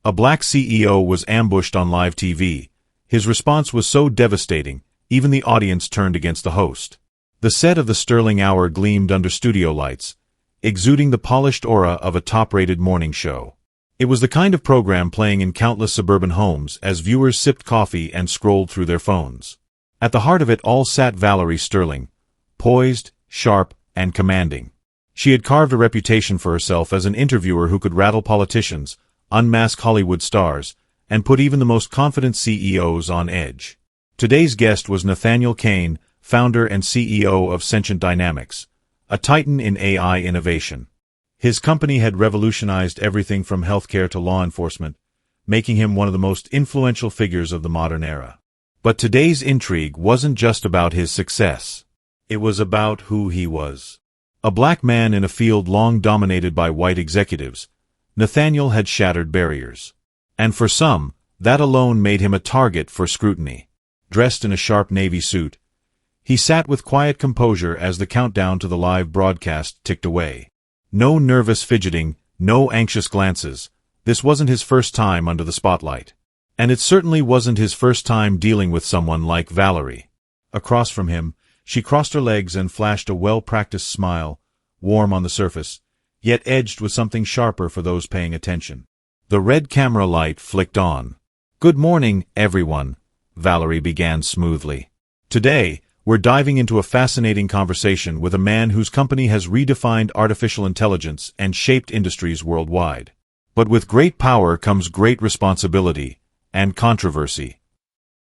A black CEO was ambushed on live TV. His response was so devastating, even the audience turned against the host. The set of the Sterling Hour gleamed under studio lights, exuding the polished aura of a top-rated morning show. It was the kind of program playing in countless suburban homes as viewers sipped coffee and scrolled through their phones. At the heart of it all sat Valerie Sterling, poised, sharp, and commanding. She had carved a reputation for herself as an interviewer who could rattle politicians, unmask Hollywood stars, and put even the most confident CEOs on edge. Today's guest was Nathaniel Cain, founder and CEO of Sentient Dynamics, a titan in AI innovation. His company had revolutionized everything from healthcare to law enforcement, making him one of the most influential figures of the modern era. But today's intrigue wasn't just about his success. It was about who he was. A black man in a field long dominated by white executives, Nathaniel had shattered barriers. And for some, that alone made him a target for scrutiny. Dressed in a sharp navy suit, he sat with quiet composure as the countdown to the live broadcast ticked away. No nervous fidgeting, no anxious glances. This wasn't his first time under the spotlight. And it certainly wasn't his first time dealing with someone like Valerie. Across from him, she crossed her legs and flashed a well-practiced smile, warm on the surface, yet edged with something sharper for those paying attention. The red camera light flicked on. "Good morning, everyone," Valerie began smoothly. "Today, we're diving into a fascinating conversation with a man whose company has redefined artificial intelligence and shaped industries worldwide. But with great power comes great responsibility and controversy."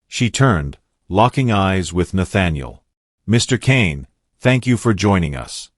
She turned, locking eyes with Nathaniel. "Mr. Cain, thank you for joining us."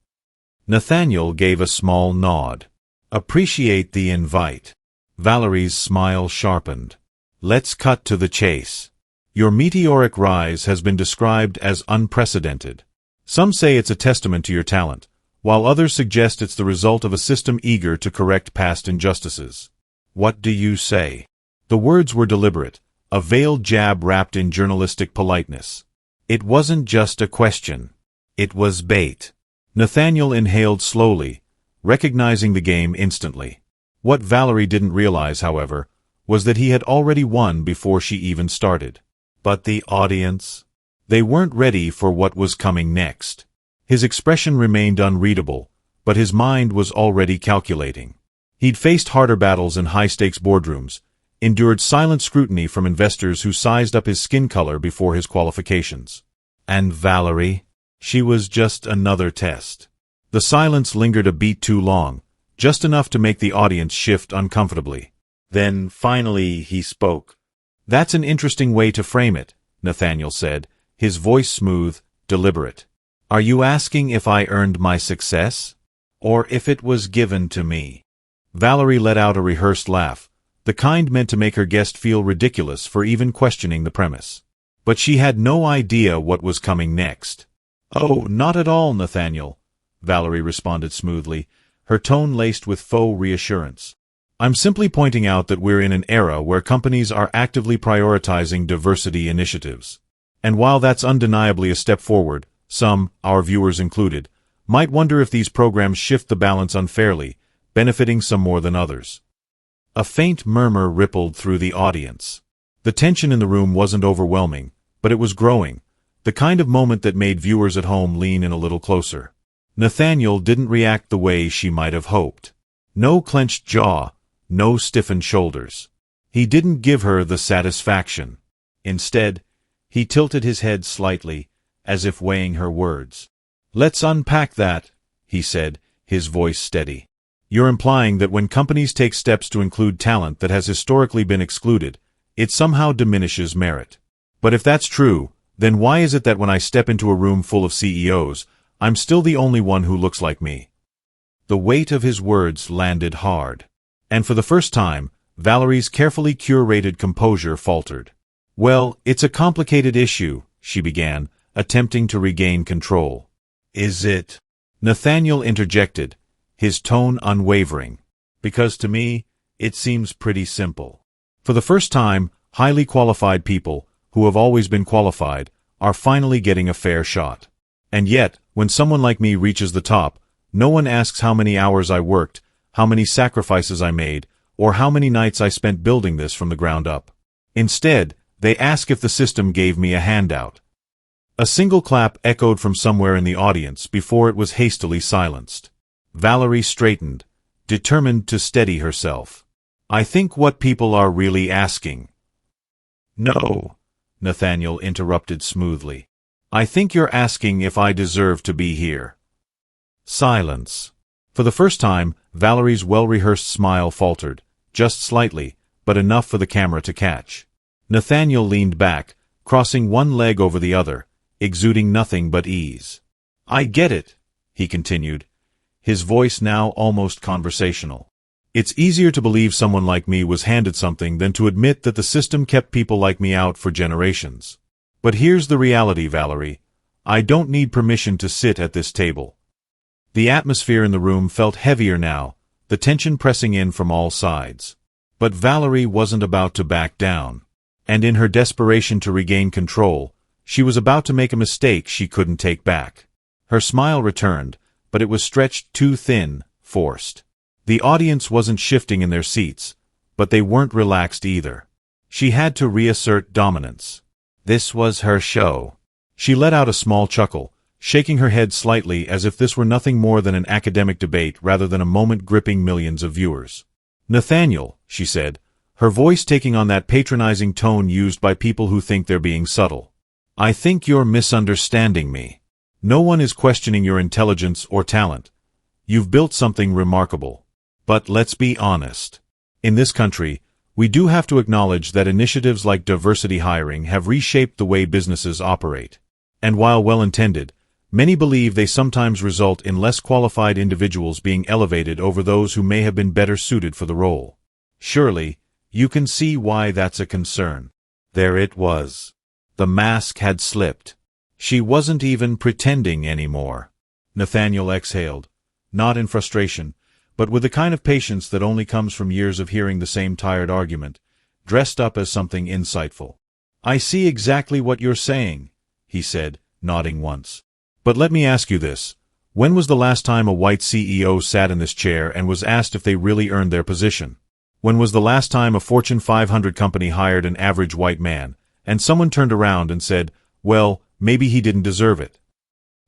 Nathaniel gave a small nod. "Appreciate the invite." Valerie's smile sharpened. "Let's cut to the chase. Your meteoric rise has been described as unprecedented. Some say it's a testament to your talent, while others suggest it's the result of a system eager to correct past injustices. What do you say?" The words were deliberate, a veiled jab wrapped in journalistic politeness. It wasn't just a question. It was bait. Nathaniel inhaled slowly, recognizing the game instantly. What Valerie didn't realize, however, was that he had already won before she even started. But the audience? They weren't ready for what was coming next. His expression remained unreadable, but his mind was already calculating. He'd faced harder battles in high-stakes boardrooms, endured silent scrutiny from investors who sized up his skin color before his qualifications. And Valerie? She was just another test. The silence lingered a beat too long, just enough to make the audience shift uncomfortably. Then, finally, he spoke. "That's an interesting way to frame it," Nathaniel said, his voice smooth, deliberate. "Are you asking if I earned my success? Or if it was given to me?" Valerie let out a rehearsed laugh, the kind meant to make her guest feel ridiculous for even questioning the premise. But she had no idea what was coming next. "Oh, not at all, Nathaniel," Valerie responded smoothly, her tone laced with faux reassurance. "I'm simply pointing out that we're in an era where companies are actively prioritizing diversity initiatives. And while that's undeniably a step forward, some, our viewers included, might wonder if these programs shift the balance unfairly, benefiting some more than others." A faint murmur rippled through the audience. The tension in the room wasn't overwhelming, but it was growing, the kind of moment that made viewers at home lean in a little closer. Nathaniel didn't react the way she might have hoped. No clenched jaw, no stiffened shoulders. He didn't give her the satisfaction. Instead, he tilted his head slightly, as if weighing her words. "Let's unpack that," he said, his voice steady. "You're implying that when companies take steps to include talent that has historically been excluded, it somehow diminishes merit. But if that's true, then why is it that when I step into a room full of CEOs, I'm still the only one who looks like me?" The weight of his words landed hard. And for the first time, Valerie's carefully curated composure faltered. "Well, it's a complicated issue," she began, attempting to regain control. "Is it?" Nathaniel interjected, his tone unwavering. "Because to me, it seems pretty simple. For the first time, highly qualified people, who have always been qualified, are finally getting a fair shot. And yet, when someone like me reaches the top, no one asks how many hours I worked, how many sacrifices I made, or how many nights I spent building this from the ground up. Instead, they ask if the system gave me a handout. A single clap echoed from somewhere in the audience before it was hastily silenced. Valerie straightened, determined to steady herself. I think what people are really asking. No, Nathaniel interrupted smoothly. I think you're asking if I deserve to be here. Silence. For the first time, Valerie's well-rehearsed smile faltered, just slightly, but enough for the camera to catch. Nathaniel leaned back, crossing one leg over the other, exuding nothing but ease. I get it, he continued, his voice now almost conversational. It's easier to believe someone like me was handed something than to admit that the system kept people like me out for generations. But here's the reality, Valerie. I don't need permission to sit at this table. The atmosphere in the room felt heavier now, the tension pressing in from all sides. But Valerie wasn't about to back down. And in her desperation to regain control, she was about to make a mistake she couldn't take back. Her smile returned, but it was stretched too thin, forced. The audience wasn't shifting in their seats, but they weren't relaxed either. She had to reassert dominance. This was her show. She let out a small chuckle, shaking her head slightly as if this were nothing more than an academic debate rather than a moment gripping millions of viewers. Nathaniel, she said, her voice taking on that patronizing tone used by people who think they're being subtle. I think you're misunderstanding me. No one is questioning your intelligence or talent. You've built something remarkable. But let's be honest. In this country, we do have to acknowledge that initiatives like diversity hiring have reshaped the way businesses operate. And while well-intended, many believe they sometimes result in less qualified individuals being elevated over those who may have been better suited for the role. Surely, you can see why that's a concern. There it was. The mask had slipped. She wasn't even pretending anymore. Nathaniel exhaled, not in frustration, but with the kind of patience that only comes from years of hearing the same tired argument, dressed up as something insightful. I see exactly what you're saying, he said, nodding once. But let me ask you this. When was the last time a white CEO sat in this chair and was asked if they really earned their position? When was the last time a Fortune 500 company hired an average white man, and someone turned around and said, well, maybe he didn't deserve it?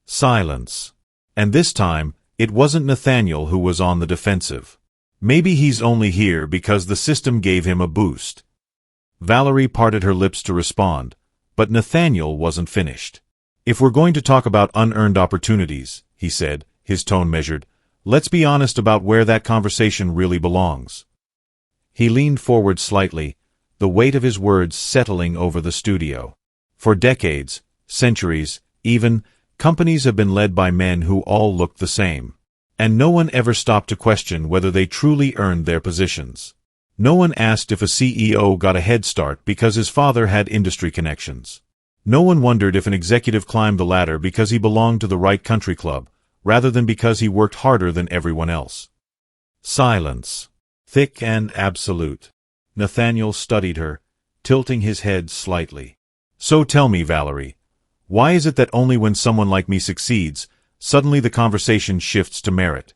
Silence. And this time, it wasn't Nathaniel who was on the defensive. Maybe he's only here because the system gave him a boost. Valerie parted her lips to respond, but Nathaniel wasn't finished. If we're going to talk about unearned opportunities, he said, his tone measured, let's be honest about where that conversation really belongs. He leaned forward slightly, the weight of his words settling over the studio. For decades, centuries, even, companies have been led by men who all looked the same. And no one ever stopped to question whether they truly earned their positions. No one asked if a CEO got a head start because his father had industry connections. No one wondered if an executive climbed the ladder because he belonged to the right country club, rather than because he worked harder than everyone else. Silence. Thick and absolute. Nathaniel studied her, tilting his head slightly. So tell me, Valerie, why is it that only when someone like me succeeds, suddenly the conversation shifts to merit?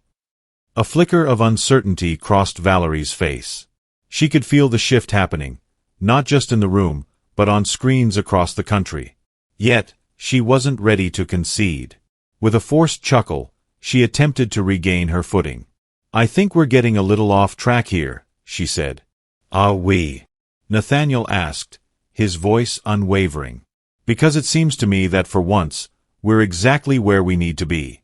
A flicker of uncertainty crossed Valerie's face. She could feel the shift happening, not just in the room, but on screens across the country. Yet, she wasn't ready to concede. With a forced chuckle, she attempted to regain her footing. I think we're getting a little off track here, she said. Are we? Nathaniel asked, his voice unwavering. Because it seems to me that for once, we're exactly where we need to be.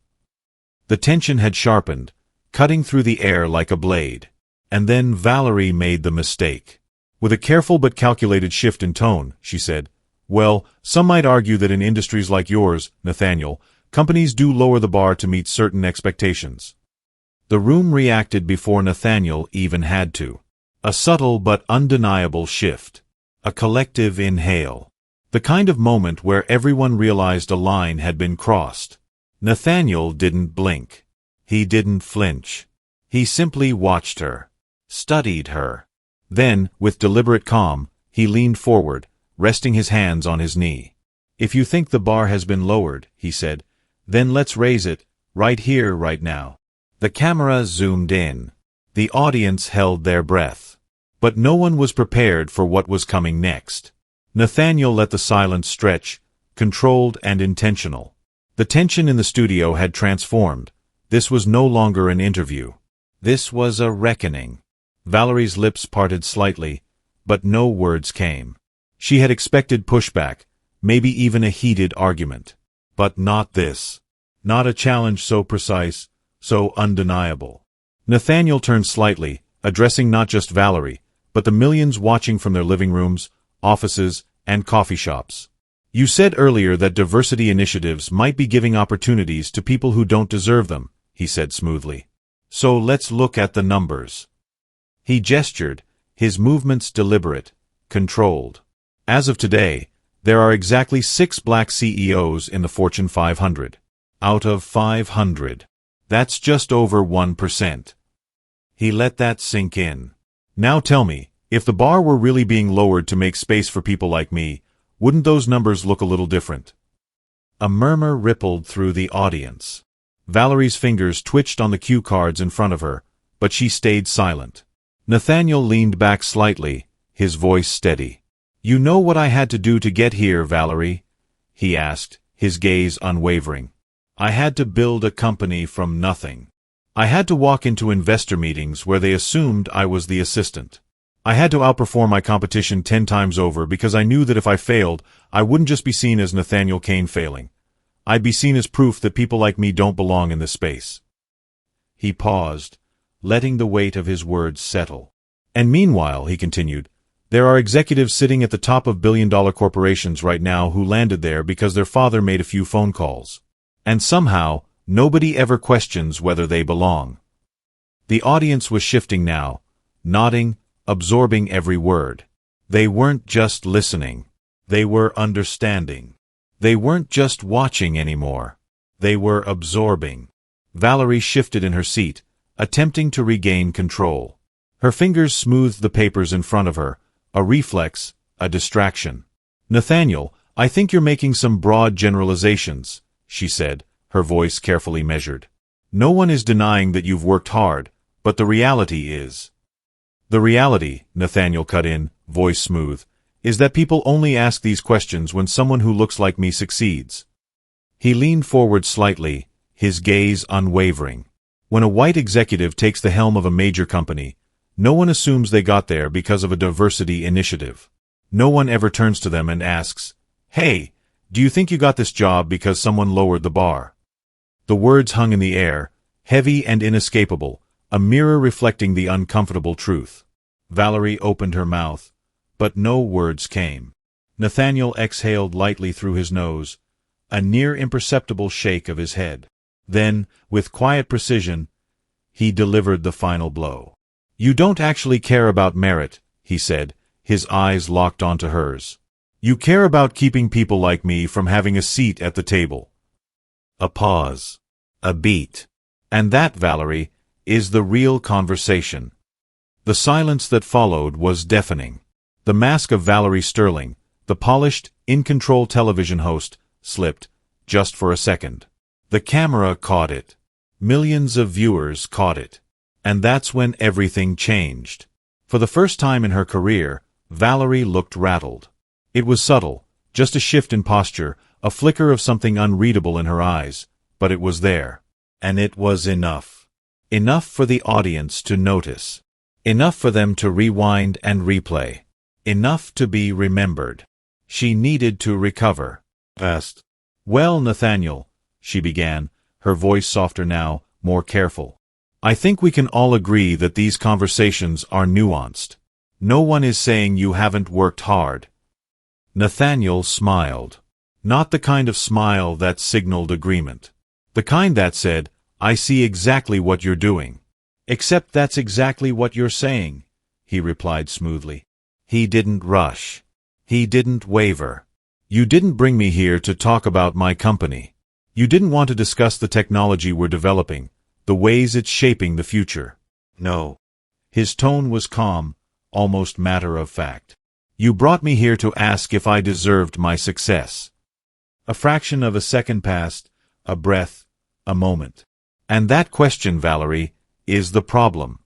The tension had sharpened, cutting through the air like a blade. And then Valerie made the mistake. With a careful but calculated shift in tone, she said, well, some might argue that in industries like yours, Nathaniel, companies do lower the bar to meet certain expectations. The room reacted before Nathaniel even had to. A subtle but undeniable shift. A collective inhale. The kind of moment where everyone realized a line had been crossed. Nathaniel didn't blink. He didn't flinch. He simply watched her. Studied her. Then, with deliberate calm, he leaned forward, resting his hands on his knee. If you think the bar has been lowered, he said, then let's raise it, right here, right now. The camera zoomed in. The audience held their breath. But no one was prepared for what was coming next. Nathaniel let the silence stretch, controlled and intentional. The tension in the studio had transformed. This was no longer an interview. This was a reckoning. Valerie's lips parted slightly, but no words came. She had expected pushback, maybe even a heated argument. But not this. Not a challenge so precise, so undeniable. Nathaniel turned slightly, addressing not just Valerie, but the millions watching from their living rooms, offices, and coffee shops. You said earlier that diversity initiatives might be giving opportunities to people who don't deserve them, he said smoothly. So let's look at the numbers. He gestured, his movements deliberate, controlled. As of today, there are exactly 6 black CEOs in the Fortune 500. Out of 500. That's just over 1%. He let that sink in. Now tell me, if the bar were really being lowered to make space for people like me, wouldn't those numbers look a little different? A murmur rippled through the audience. Valerie's fingers twitched on the cue cards in front of her, but she stayed silent. Nathaniel leaned back slightly, his voice steady. You know what I had to do to get here, Valerie? He asked, his gaze unwavering. I had to build a company from nothing. I had to walk into investor meetings where they assumed I was the assistant. I had to outperform my competition 10 times over because I knew that if I failed, I wouldn't just be seen as Nathaniel Cain failing. I'd be seen as proof that people like me don't belong in this space. He paused, letting the weight of his words settle. And meanwhile, he continued, there are executives sitting at the top of billion-dollar corporations right now who landed there because their father made a few phone calls. And somehow, nobody ever questions whether they belong. The audience was shifting now, nodding, absorbing every word. They weren't just listening. They were understanding. They weren't just watching anymore. They were absorbing. Valerie shifted in her seat, attempting to regain control. Her fingers smoothed the papers in front of her, a reflex, a distraction. Nathaniel, I think you're making some broad generalizations, she said, her voice carefully measured. No one is denying that you've worked hard, but the reality is. The reality, Nathaniel cut in, voice smooth, is that people only ask these questions when someone who looks like me succeeds. He leaned forward slightly, his gaze unwavering. When a white executive takes the helm of a major company, no one assumes they got there because of a diversity initiative. No one ever turns to them and asks, hey, do you think you got this job because someone lowered the bar? The words hung in the air, heavy and inescapable, a mirror reflecting the uncomfortable truth. Valerie opened her mouth, but no words came. Nathaniel exhaled lightly through his nose, a near imperceptible shake of his head. Then, with quiet precision, he delivered the final blow. You don't actually care about merit, he said, his eyes locked onto hers. You care about keeping people like me from having a seat at the table. A pause. A beat. And that, Valerie, is the real conversation. The silence that followed was deafening. The mask of Valerie Sterling, the polished, in-control television host, slipped, just for a second. The camera caught it. Millions of viewers caught it. And that's when everything changed. For the first time in her career, Valerie looked rattled. It was subtle, just a shift in posture, a flicker of something unreadable in her eyes, but it was there. And it was enough. Enough for the audience to notice. Enough for them to rewind and replay. Enough to be remembered. She needed to recover. Fast. Well, Nathaniel, she began, her voice softer now, more careful. I think we can all agree that these conversations are nuanced. No one is saying you haven't worked hard. Nathaniel smiled. Not the kind of smile that signaled agreement. The kind that said, I see exactly what you're doing. Except that's exactly what you're saying, he replied smoothly. He didn't rush. He didn't waver. You didn't bring me here to talk about my company. You didn't want to discuss the technology we're developing, the ways it's shaping the future. No. His tone was calm, almost matter-of-fact. You brought me here to ask if I deserved my success. A fraction of a second passed, a breath, a moment. And that question, Valerie, is the problem.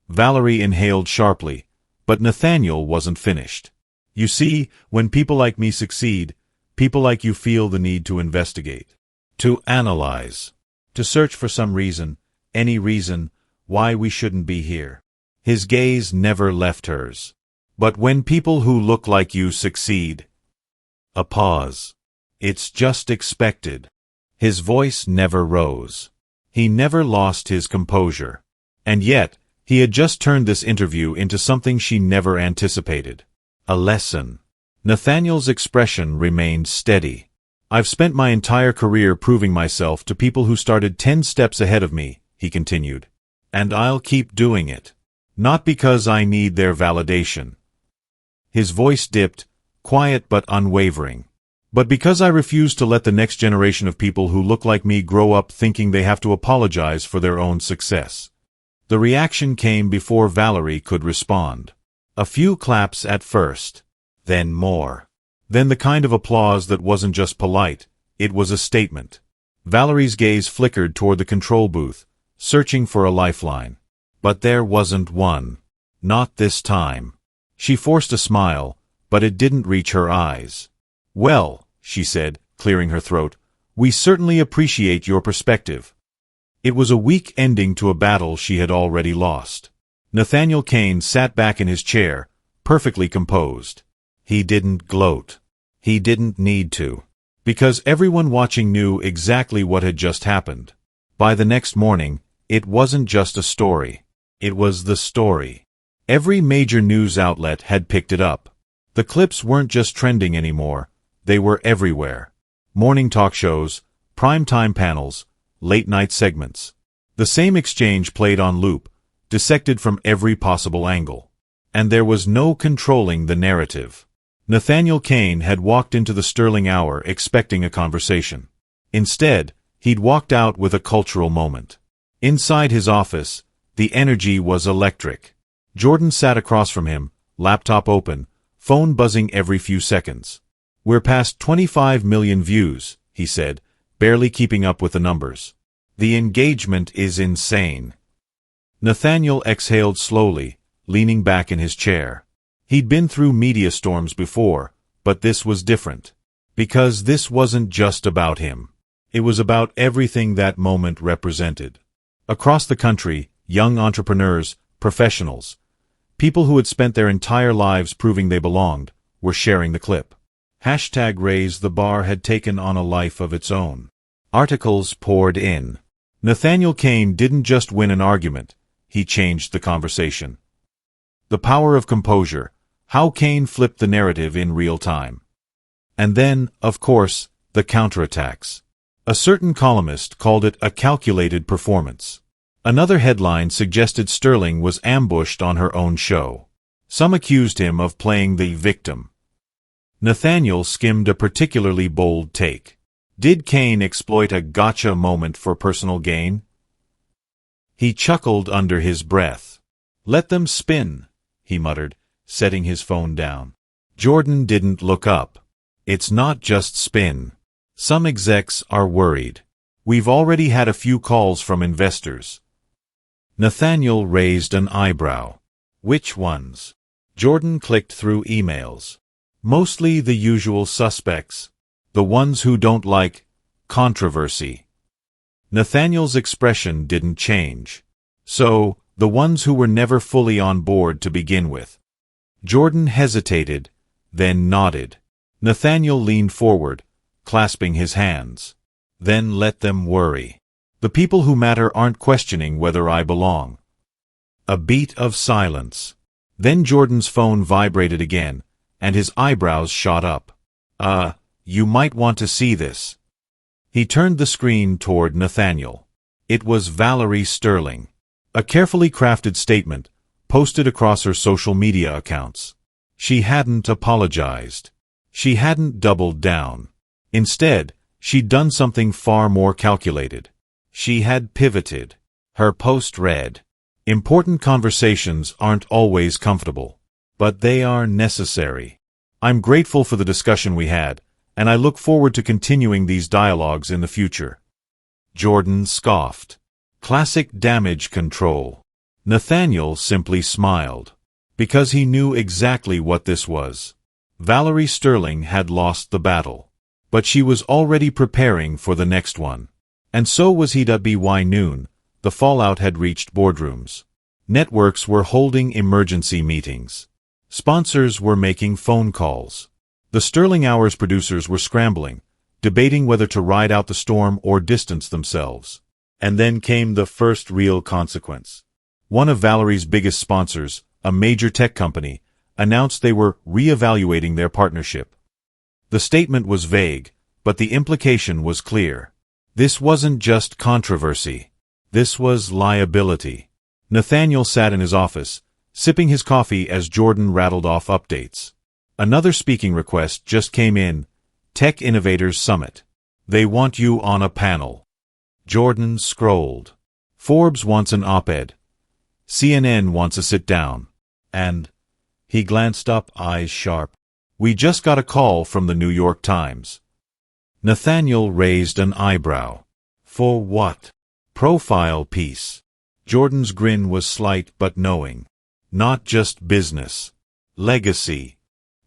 Valerie inhaled sharply, But Nathaniel wasn't finished. You see, when people like me succeed, people like you feel the need to investigate, to analyze, to search for some reason, any reason, why we shouldn't be here. His gaze never left hers. But when people who look like you succeed, a pause. It's just expected. His voice never rose. He never lost his composure. And yet, he had just turned this interview into something she never anticipated. A lesson. Nathaniel's expression remained steady. I've spent my entire career proving myself to people who started 10 steps ahead of me, he continued. And I'll keep doing it. Not because I need their validation. His voice dipped, quiet but unwavering. But because I refuse to let the next generation of people who look like me grow up thinking they have to apologize for their own success. The reaction came before Valerie could respond. A few claps at first. Then more. Then the kind of applause that wasn't just polite, it was a statement. Valerie's gaze flickered toward the control booth, searching for a lifeline. But there wasn't one. Not this time. She forced a smile, but it didn't reach her eyes. Well, she said, clearing her throat, we certainly appreciate your perspective. It was a weak ending to a battle she had already lost. Nathaniel Cain sat back in his chair, perfectly composed. He didn't gloat. He didn't need to. Because everyone watching knew exactly what had just happened. By the next morning, it wasn't just a story. It was the story. Every major news outlet had picked it up. The clips weren't just trending anymore. They were everywhere. Morning talk shows, prime-time panels, late-night segments. The same exchange played on loop, dissected from every possible angle. And there was no controlling the narrative. Nathaniel Cain had walked into the Sterling hour expecting a conversation. Instead, he'd walked out with a cultural moment. Inside his office, the energy was electric. Jordan sat across from him, laptop open, phone buzzing every few seconds. We're past 25 million views, he said, barely keeping up with the numbers. The engagement is insane. Nathaniel exhaled slowly, leaning back in his chair. He'd been through media storms before, but this was different. Because this wasn't just about him. It was about everything that moment represented. Across the country, young entrepreneurs, professionals, people who had spent their entire lives proving they belonged, were sharing the clip. #RaiseTheBar had taken on a life of its own. Articles poured in. Nathaniel Cain didn't just win an argument, he changed the conversation. The power of composure, how Cain flipped the narrative in real time. And then, of course, the counterattacks. A certain columnist called it a calculated performance. Another headline suggested Sterling was ambushed on her own show. Some accused him of playing the victim. Nathaniel skimmed a particularly bold take. Did Cain exploit a gotcha moment for personal gain? He chuckled under his breath. Let them spin, he muttered, setting his phone down. Jordan didn't look up. It's not just spin. Some execs are worried. We've already had a few calls from investors. Nathaniel raised an eyebrow. Which ones? Jordan clicked through emails. Mostly the usual suspects. The ones who don't like controversy. Nathaniel's expression didn't change. So, the ones who were never fully on board to begin with. Jordan hesitated, then nodded. Nathaniel leaned forward, clasping his hands. Then let them worry. The people who matter aren't questioning whether I belong. A beat of silence. Then Jordan's phone vibrated again, and his eyebrows shot up. You might want to see this. He turned the screen toward Nathaniel. It was Valerie Sterling. A carefully crafted statement, posted across her social media accounts. She hadn't apologized. She hadn't doubled down. Instead, she'd done something far more calculated. She had pivoted. Her post read, "Important conversations aren't always comfortable, but they are necessary. I'm grateful for the discussion we had, and I look forward to continuing these dialogues in the future." Jordan scoffed. Classic damage control. Nathaniel simply smiled. Because he knew exactly what this was. Valerie Sterling had lost the battle. But she was already preparing for the next one. And so was he. By noon, the fallout had reached boardrooms. Networks were holding emergency meetings. Sponsors were making phone calls. The Sterling Hour's producers were scrambling, debating whether to ride out the storm or distance themselves. And then came the first real consequence. One of Valerie's biggest sponsors, a major tech company, announced they were re-evaluating their partnership. The statement was vague, but the implication was clear. This wasn't just controversy. This was liability. Nathaniel sat in his office, sipping his coffee as Jordan rattled off updates. Another speaking request just came in. Tech Innovators Summit. They want you on a panel. Jordan scrolled. Forbes wants an op-ed. CNN wants a sit-down. And he glanced up, eyes sharp. We just got a call from the New York Times. Nathaniel raised an eyebrow. For what? Profile piece. Jordan's grin was slight but knowing. Not just business. Legacy.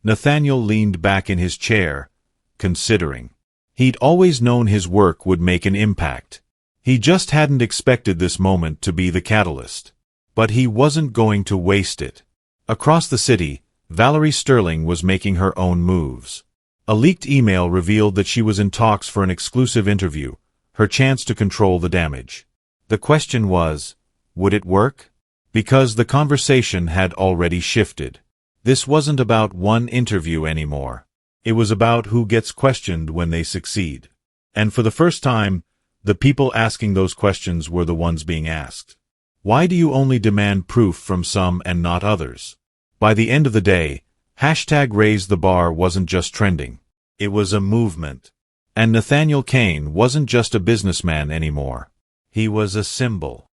Nathaniel leaned back in his chair, considering. He'd always known his work would make an impact. He just hadn't expected this moment to be the catalyst. But he wasn't going to waste it. Across the city, Valerie Sterling was making her own moves. A leaked email revealed that she was in talks for an exclusive interview, her chance to control the damage. The question was, would it work? Because the conversation had already shifted. This wasn't about one interview anymore. It was about who gets questioned when they succeed. And for the first time, the people asking those questions were the ones being asked. Why do you only demand proof from some and not others? By the end of the day, #RaiseTheBar wasn't just trending. It was a movement. And Nathaniel Cain wasn't just a businessman anymore. He was a symbol.